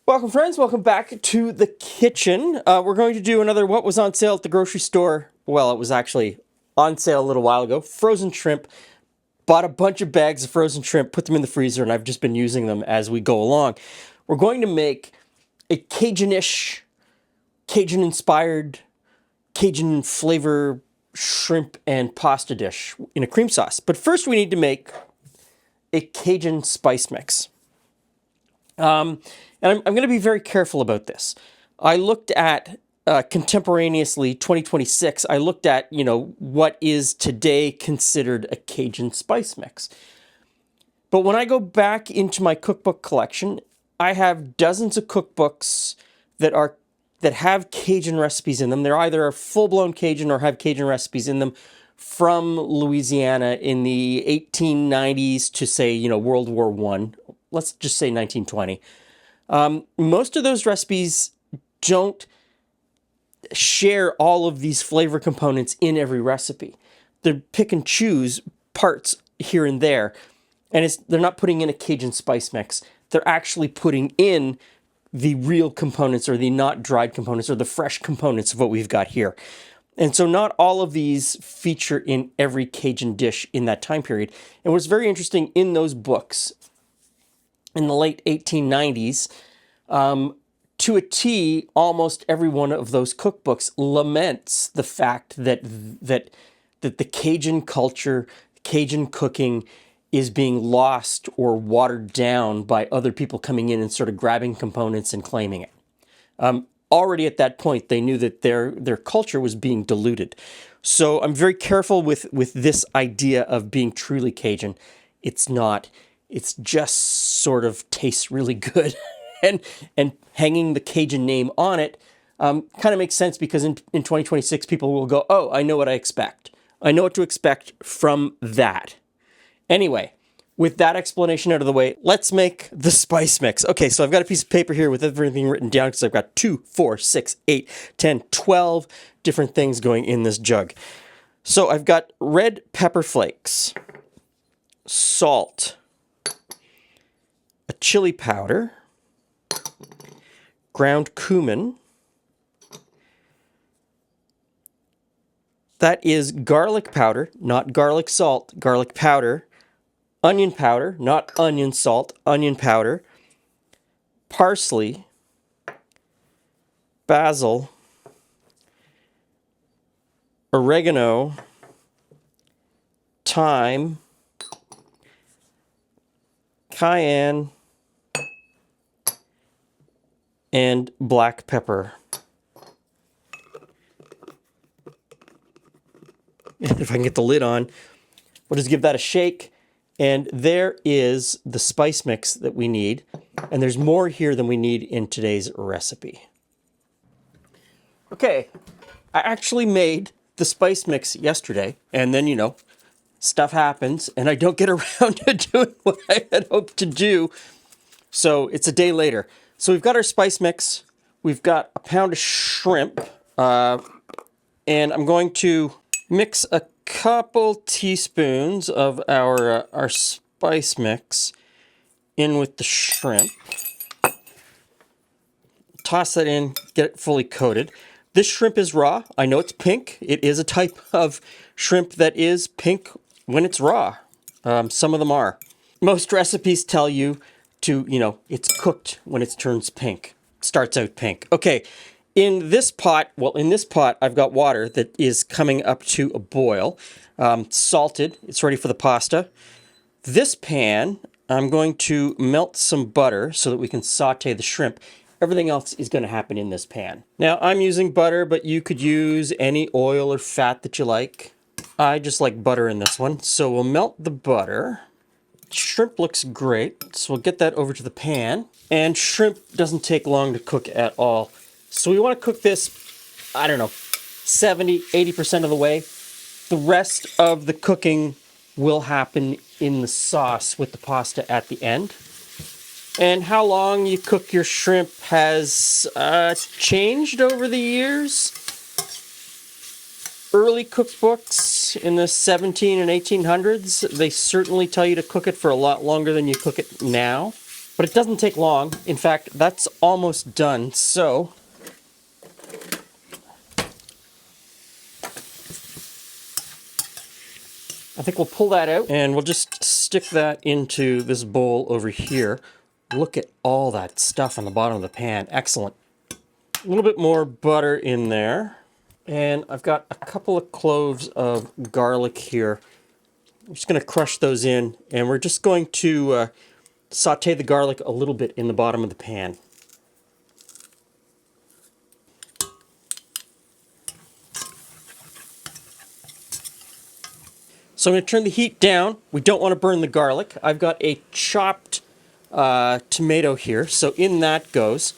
Welcome, friends. Welcome back to the kitchen. We're going to do another what was on sale at the grocery store. Well, it was actually on sale a little while ago. Frozen shrimp. Bought a bunch of bags of frozen shrimp, put them in the freezer, and I've just been using them as we go along. We're going to make a Cajun-ish, Cajun-inspired, Cajun flavor shrimp and pasta dish in a cream sauce. But first we need to make a Cajun spice mix. And I'm going to be very careful about this. I looked at contemporaneously 2026. I looked at, what is today considered a Cajun spice mix. But when I go back into my cookbook collection, I have dozens of cookbooks that have Cajun recipes in them. They're either full-blown Cajun or have Cajun recipes in them from Louisiana in the 1890s to, say, World War One. Let's just say 1920. Most of those recipes don't share all of these flavor components in every recipe. They pick and choose parts here and there, and they're not putting in a Cajun spice mix. They're actually putting in the real components, or the not dried components, or the fresh components of what we've got here. And so not all of these feature in every Cajun dish in that time period. And what's very interesting in those books in the late 1890s, to a T, almost every one of those cookbooks laments the fact that the Cajun culture, Cajun cooking, is being lost or watered down by other people coming in and sort of grabbing components and claiming it. Already at that point, they knew that their culture was being diluted. So I'm very careful with this idea of being truly Cajun. It's not. It's just sort of tastes really good. and hanging the Cajun name on it kind of makes sense, because in 2026, people will go, oh, I know what I expect. I know what to expect from that. Anyway, with that explanation out of the way, let's make the spice mix. Okay, so I've got a piece of paper here with everything written down, because I've got 2, 4, 6, 8, 10, 12 different things going in this jug. So I've got red pepper flakes, salt, a chili powder, ground cumin. That is garlic powder, not garlic salt, garlic powder. Onion powder, not onion salt, onion powder. Parsley, basil, oregano, thyme, cayenne, and black pepper. If I can get the lid on, we'll just give that a shake. And there is the spice mix that we need. And there's more here than we need in today's recipe. Okay, I actually made the spice mix yesterday, and then, stuff happens, and I don't get around to doing what I had hoped to do. So it's a day later. So we've got our spice mix. We've got a pound of shrimp. And I'm going to mix a couple teaspoons of our spice mix in with the shrimp. Toss that in, get it fully coated. This shrimp is raw. I know it's pink. It is a type of shrimp that is pink when it's raw. Some of them are. Most recipes tell you to, it's cooked when it turns pink. It starts out pink. Okay, in this pot, I've got water that is coming up to a boil. Salted, it's ready for the pasta. This pan, I'm going to melt some butter so that we can saute the shrimp. Everything else is going to happen in this pan. Now, I'm using butter, but you could use any oil or fat that you like. I just like butter in this one. So we'll melt the butter. Shrimp looks great, so we'll get that over to the pan. And shrimp doesn't take long to cook at all. So we want to cook this, 70, 80% of the way. The rest of the cooking will happen in the sauce with the pasta at the end. And how long you cook your shrimp has changed over the years. Early cookbooks in the 17 and 1800s, they certainly tell you to cook it for a lot longer than you cook it now. But it doesn't take long. In fact, that's almost done. So I think we'll pull that out and we'll just stick that into this bowl over here. Look at all that stuff on the bottom of the pan. Excellent. A little bit more butter in there. And I've got a couple of cloves of garlic here. I'm just going to crush those in, and we're just going to saute the garlic a little bit in the bottom of the pan. So I'm going to turn the heat down. We don't want to burn the garlic. I've got a chopped tomato here, so in that goes.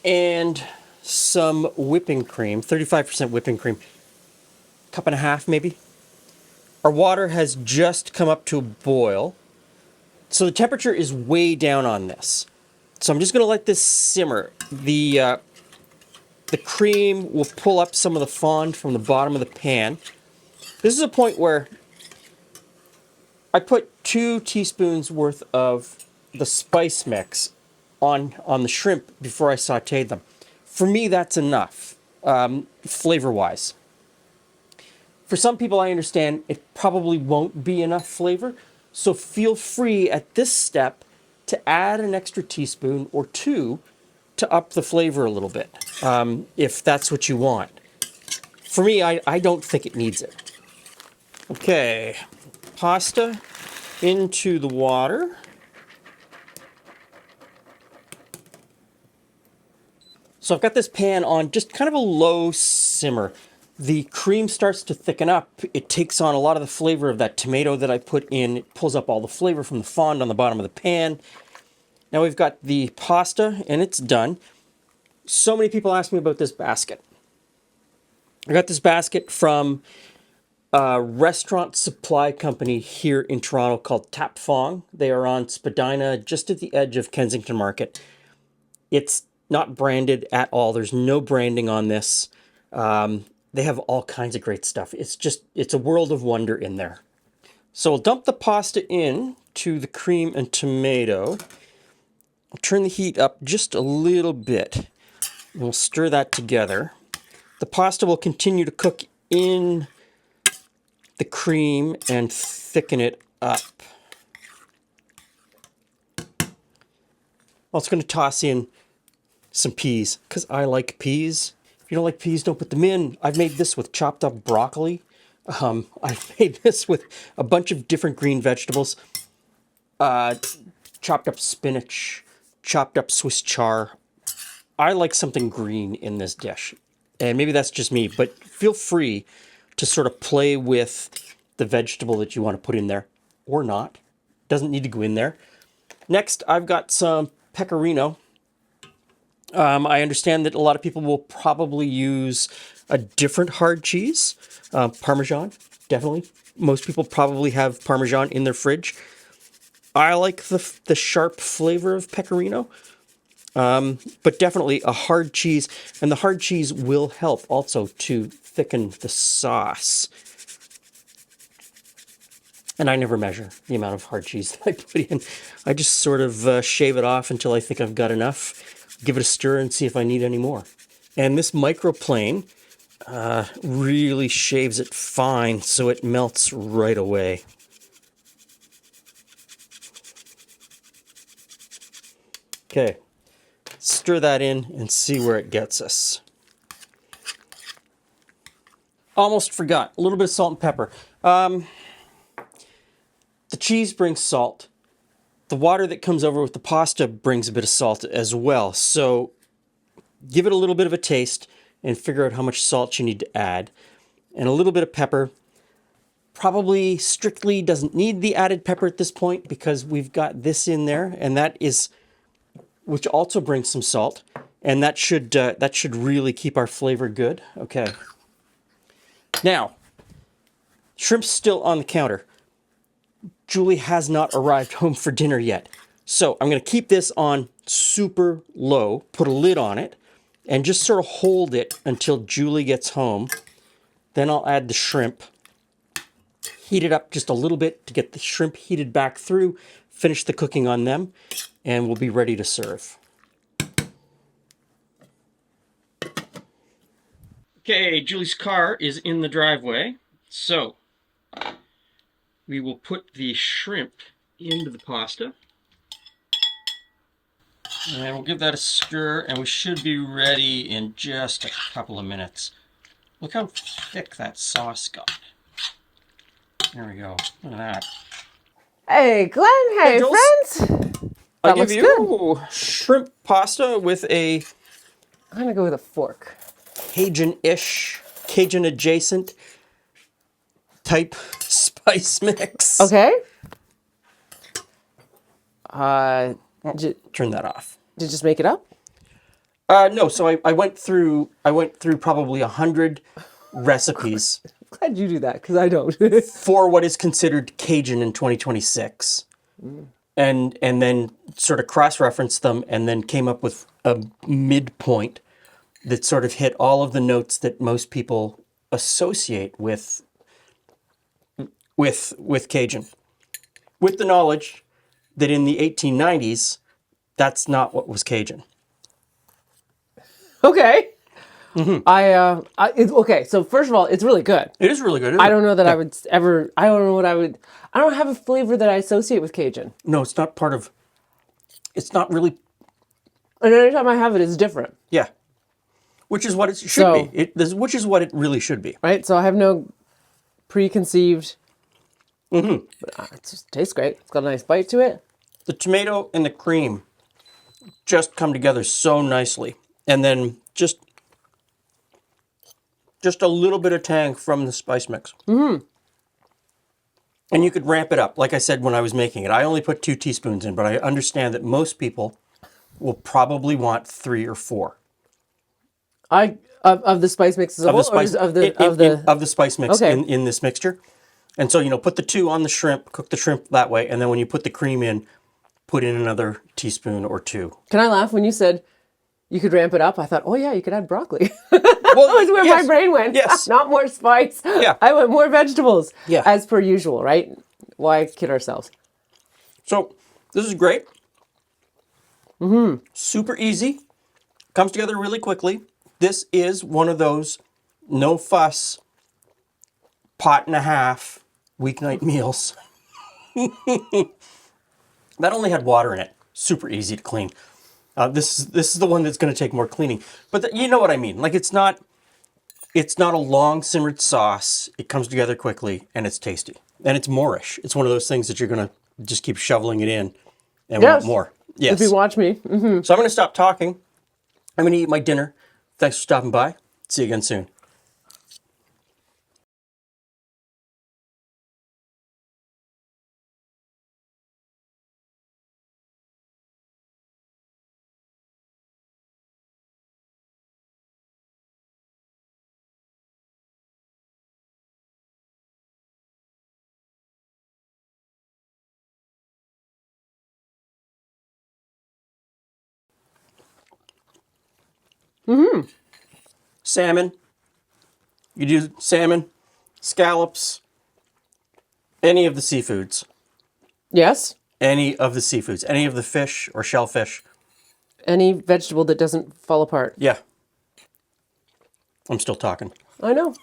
And some whipping cream, 35% whipping cream. Cup and a half maybe. Our water has just come up to a boil. So the temperature is way down on this. So I'm just going to let this simmer. The cream will pull up some of the fond from the bottom of the pan. This is a point where I put 2 teaspoons worth of the spice mix on the shrimp before I sauteed them. For me, that's enough, flavor-wise. For some people, I understand it probably won't be enough flavor, so feel free at this step to add an extra teaspoon or 2 to up the flavor a little bit, if that's what you want. For me, I don't think it needs it. Okay, pasta into the water. So I've got this pan on just kind of a low simmer. The cream starts to thicken up. It takes on a lot of the flavor of that tomato that I put in. It pulls up all the flavor from the fond on the bottom of the pan. Now we've got the pasta, and it's done. So many people ask me about this basket. I got this basket from a restaurant supply company here in Toronto called Tap Fong. They are on Spadina, just at the edge of Kensington Market. It's not branded at all. There's no branding on this. They have all kinds of great stuff. It's a world of wonder in there. So we'll dump the pasta in to the cream and tomato. I'll turn the heat up just a little bit. And we'll stir that together. The pasta will continue to cook in the cream and thicken it up. Also going to toss in some peas, because I like peas. If you don't like peas, don't put them in. I've made this with chopped up broccoli. I've made this with a bunch of different green vegetables. Chopped up spinach, chopped up Swiss chard. I like something green in this dish. And maybe that's just me, but feel free to sort of play with the vegetable that you want to put in there, or not. Doesn't need to go in there. Next, I've got some pecorino. I understand that a lot of people will probably use a different hard cheese. Parmesan, definitely. Most people probably have Parmesan in their fridge. I like the sharp flavor of pecorino. But definitely a hard cheese, and the hard cheese will help also to thicken the sauce. And I never measure the amount of hard cheese that I put in. I just sort of shave it off until I think I've got enough, give it a stir and see if I need any more. And this microplane really shaves it fine so it melts right away. Okay. Stir that in and see where it gets us. Almost forgot. A little bit of salt and pepper. The cheese brings salt. The water that comes over with the pasta brings a bit of salt as well. So give it a little bit of a taste and figure out how much salt you need to add. And a little bit of pepper. Probably strictly doesn't need the added pepper at this point because we've got this in there, and that is, which also brings some salt, and that should really keep our flavor good. Okay. Now, shrimp's still on the counter. Julie has not arrived home for dinner yet. So I'm going to keep this on super low, put a lid on it, and just sort of hold it until Julie gets home. Then I'll add the shrimp. Heat it up just a little bit to get the shrimp heated back through. finish the cooking on them, and we'll be ready to serve. Okay, Julie's car is in the driveway, so we will put the shrimp into the pasta. And we'll give that a stir, and we should be ready in just a couple of minutes. Look how thick that sauce got. There we go. Look at that. Hey, Glenn. Hey, friends. I'll give you shrimp pasta with a... I'm going to go with a fork. Cajun-ish, Cajun-adjacent type spice mix. Okay. Turn that off. Did you just make it up? No, so I went through probably 100 recipes. Glad you do that, because I don't. For what is considered Cajun in 2026. And then sort of cross-referenced them and then came up with a midpoint that sort of hit all of the notes that most people associate with Cajun. With the knowledge that in the 1890s, that's not what was Cajun. Okay. Mm-hmm. Okay, so first of all, it's really good. It is really good. I don't know that I would ever, I don't have a flavor that I associate with Cajun. No, it's not part of, it's not really. And anytime I have it, it's different. Yeah. Which is what it should be. Which is what it really should be. Right? So I have no preconceived. Mm-hmm. But it just tastes great. It's got a nice bite to it. The tomato and the cream just come together so nicely. And then just a little bit of tang from the spice mix. Mm-hmm. And you could ramp it up. Like I said when I was making it, I only put 2 teaspoons in, but I understand that most people will probably want 3 or 4. Of the spice mix as a whole, or of the spice mix in this mixture. And so, put the 2 on the shrimp, cook the shrimp that way, and then when you put the cream in, put in another teaspoon or 2. Can I laugh when you said you could ramp it up? I thought, oh yeah, you could add broccoli. Well, that was where my brain went. Yes. Not more spice. Yeah. I went more vegetables. Yeah. As per usual, right? Why kid ourselves? So, this is great. Mm-hmm. Super easy. Comes together really quickly. This is one of those no fuss, pot and a half weeknight meals. That only had water in it. Super easy to clean. This is the one that's going to take more cleaning. But you know what I mean. Like it's not a long simmered sauce. It comes together quickly and it's tasty. And it's Moorish. It's one of those things that you're going to just keep shoveling it in and want more. Yes. If you watch me. Mm-hmm. So I'm going to stop talking. I'm going to eat my dinner. Thanks for stopping by. See you again soon. Mm-hmm. Salmon. You do salmon, scallops, any of the seafoods. Yes. Any of the seafoods. Any of the fish or shellfish. Any vegetable that doesn't fall apart. Yeah. I'm still talking. I know.